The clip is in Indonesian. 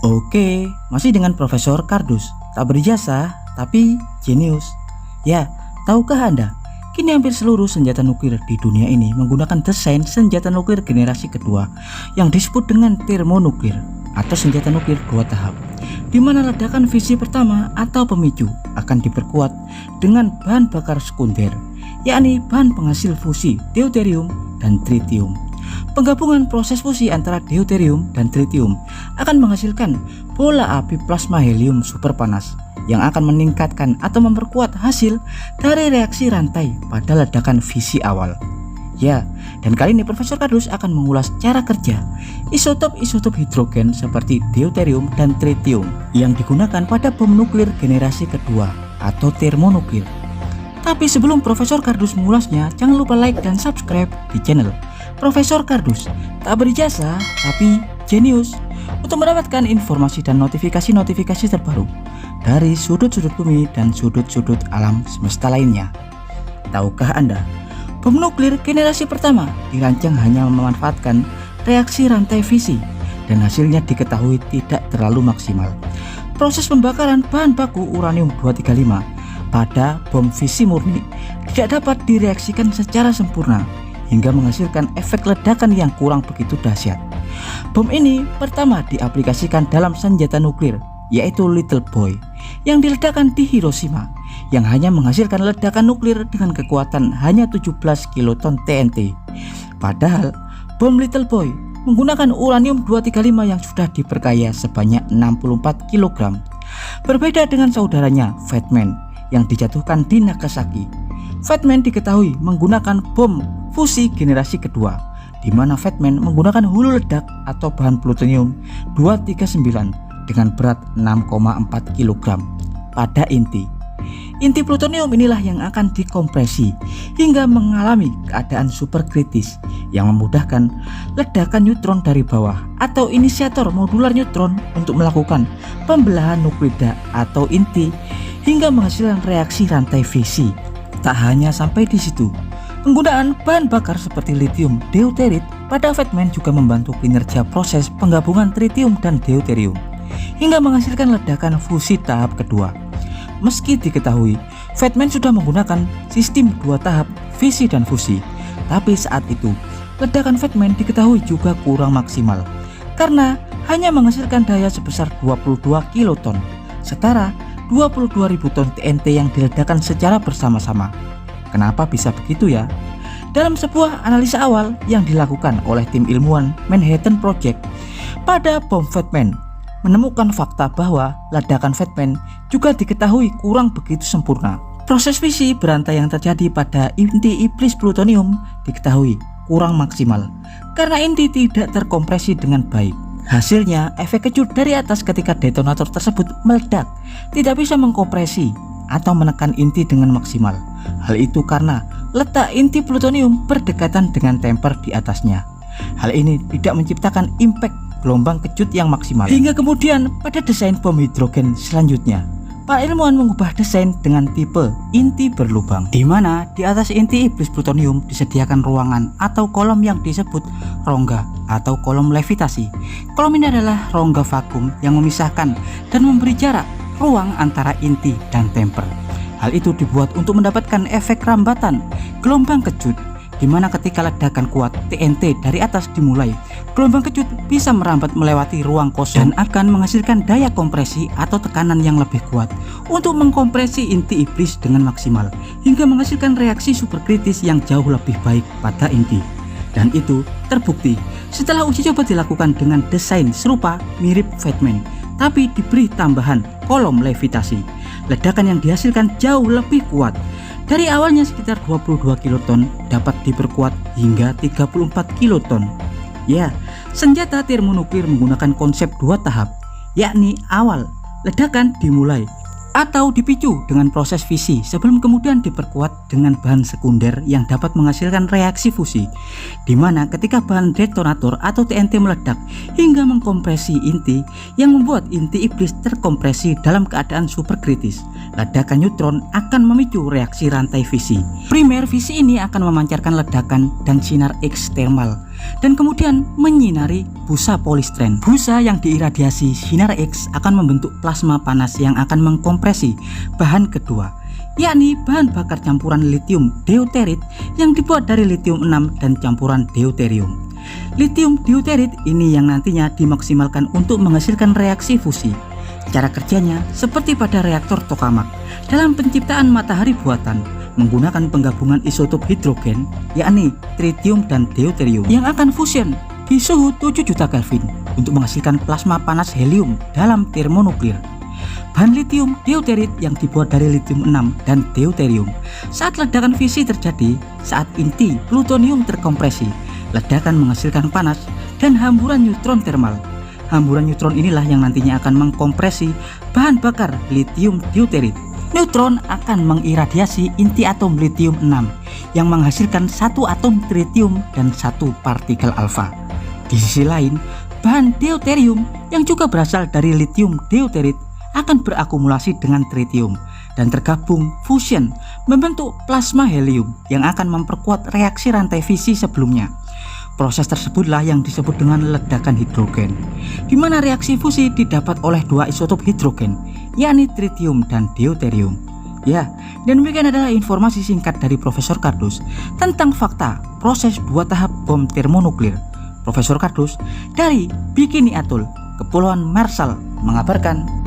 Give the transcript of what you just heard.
Oke, masih dengan Profesor Kardus. Tak berjasa, tapi jenius. Ya, tahukah Anda, kini hampir seluruh senjata nuklir di dunia ini menggunakan desain senjata nuklir generasi kedua yang disebut dengan termonuklir atau senjata nuklir dua tahap, di mana ledakan fisi pertama atau pemicu akan diperkuat dengan bahan bakar sekunder, yakni bahan penghasil fusi deuterium dan tritium. Penggabungan proses fusi antara deuterium dan tritium akan menghasilkan bola api plasma helium super panas yang akan meningkatkan atau memperkuat hasil dari reaksi rantai pada ledakan fisi awal. Ya, dan kali ini Profesor Kardus akan mengulas cara kerja isotop-isotop hidrogen seperti deuterium dan tritium yang digunakan pada bom nuklir generasi kedua atau termonuklir. Tapi sebelum Profesor Kardus mengulasnya, jangan lupa like dan subscribe di channel Profesor Kardus. Tak berjasa, tapi jenius, untuk mendapatkan informasi dan notifikasi-notifikasi terbaru dari sudut-sudut bumi dan sudut-sudut alam semesta lainnya. Tahukah Anda, bom nuklir generasi pertama dirancang hanya memanfaatkan reaksi rantai fisi dan hasilnya diketahui tidak terlalu maksimal. Proses pembakaran bahan baku uranium-235 pada bom fisi murni tidak dapat direaksikan secara sempurna hingga menghasilkan efek ledakan yang kurang begitu dahsyat. Bom ini pertama diaplikasikan dalam senjata nuklir, yaitu Little Boy, yang diledakkan di Hiroshima, yang hanya menghasilkan ledakan nuklir dengan kekuatan hanya 17 kiloton TNT. Padahal bom Little Boy menggunakan uranium-235 yang sudah diperkaya sebanyak 64 kg. Berbeda dengan saudaranya Fat Man yang dijatuhkan di Nagasaki. Fat Man diketahui menggunakan bom fusi generasi kedua, di mana Fat Man menggunakan hulu ledak atau bahan plutonium 239 dengan berat 6,4 kg pada inti. Inti plutonium inilah yang akan dikompresi hingga mengalami keadaan superkritis yang memudahkan ledakan neutron dari bawah atau inisiator modular neutron untuk melakukan pembelahan nuklida atau inti hingga menghasilkan reaksi rantai fisi. Tak hanya sampai di situ, penggunaan bahan bakar seperti lithium deuterit pada Fat Man juga membantu kinerja proses penggabungan tritium dan deuterium hingga menghasilkan ledakan fusi tahap kedua. Meski diketahui Fat Man sudah menggunakan sistem dua tahap fisi dan fusi, tapi saat itu ledakan Fat Man diketahui juga kurang maksimal karena hanya menghasilkan daya sebesar 22 kiloton, setara 22.000 ton TNT yang diledakkan secara bersama-sama. Kenapa bisa begitu ya? Dalam sebuah analisa awal yang dilakukan oleh tim ilmuwan Manhattan Project pada bom Fat Man, menemukan fakta bahwa ledakan Fat Man juga diketahui kurang begitu sempurna. Proses fisi berantai yang terjadi pada inti iblis plutonium diketahui kurang maksimal karena inti tidak terkompresi dengan baik. Hasilnya, efek kejut dari atas ketika detonator tersebut meledak tidak bisa mengkompresi atau menekan inti dengan maksimal. Hal itu karena letak inti plutonium berdekatan dengan temper di atasnya. Hal ini tidak menciptakan impact gelombang kejut yang maksimal. Hingga kemudian pada desain bom hidrogen selanjutnya, para ilmuwan mengubah desain dengan tipe inti berlubang, di mana di atas inti iblis plutonium disediakan ruangan atau kolom yang disebut rongga atau kolom levitasi. Kolom ini adalah rongga vakum yang memisahkan dan memberi jarak ruang antara inti dan temper. Hal itu dibuat untuk mendapatkan efek rambatan gelombang kejut, di mana ketika ledakan kuat TNT dari atas dimulai, gelombang kejut bisa merambat melewati ruang kosong dan akan menghasilkan daya kompresi atau tekanan yang lebih kuat untuk mengkompresi inti iblis dengan maksimal hingga menghasilkan reaksi superkritis yang jauh lebih baik pada inti. Dan itu terbukti setelah uji coba dilakukan dengan desain serupa mirip Fat Man, tapi diberi tambahan kolom levitasi. Ledakan yang dihasilkan jauh lebih kuat. Dari awalnya sekitar 22 kiloton dapat diperkuat hingga 34 kiloton. Ya, senjata termonuklir menggunakan konsep dua tahap, yakni awal ledakan dimulai atau dipicu dengan proses fisi sebelum kemudian diperkuat dengan bahan sekunder yang dapat menghasilkan reaksi fusi, di mana ketika bahan detonator atau TNT meledak hingga mengkompresi inti yang membuat inti iblis terkompresi dalam keadaan superkritis, ledakan neutron akan memicu reaksi rantai fisi. Primer fisi ini akan memancarkan ledakan dan sinar X thermal dan kemudian menyinari busa polistren. Busa yang diiradiasi sinar X akan membentuk plasma panas yang akan mengkompresi bahan kedua, yakni bahan bakar campuran litium deuterit yang dibuat dari litium 6 dan campuran deuterium. Litium deuterit ini yang nantinya dimaksimalkan untuk menghasilkan reaksi fusi. Cara kerjanya seperti pada reaktor tokamak dalam penciptaan matahari buatan, menggunakan penggabungan isotop hidrogen yakni tritium dan deuterium yang akan fusion di suhu 7 juta Kelvin untuk menghasilkan plasma panas helium dalam termonuklir. Bahan litium deuterit yang dibuat dari litium 6 dan deuterium saat ledakan fisi terjadi saat inti plutonium terkompresi, ledakan menghasilkan panas dan hamburan neutron termal. Hamburan neutron inilah yang nantinya akan mengkompresi bahan bakar litium deuterit. Neutron akan mengiradiasi inti atom litium 6 yang menghasilkan satu atom tritium dan satu partikel alfa. Di sisi lain, bahan deuterium yang juga berasal dari litium deuterit akan berakumulasi dengan tritium dan tergabung fusion membentuk plasma helium yang akan memperkuat reaksi rantai fisi sebelumnya. Proses tersebutlah yang disebut dengan ledakan hidrogen, di mana reaksi fusi didapat oleh dua isotop hidrogen, yakni tritium dan deuterium. Ya, dan demikian adalah informasi singkat dari Profesor Kardus tentang fakta proses 2 tahap bom termonuklir. Profesor Kardus dari Bikini Atoll, Kepulauan Marshall mengabarkan.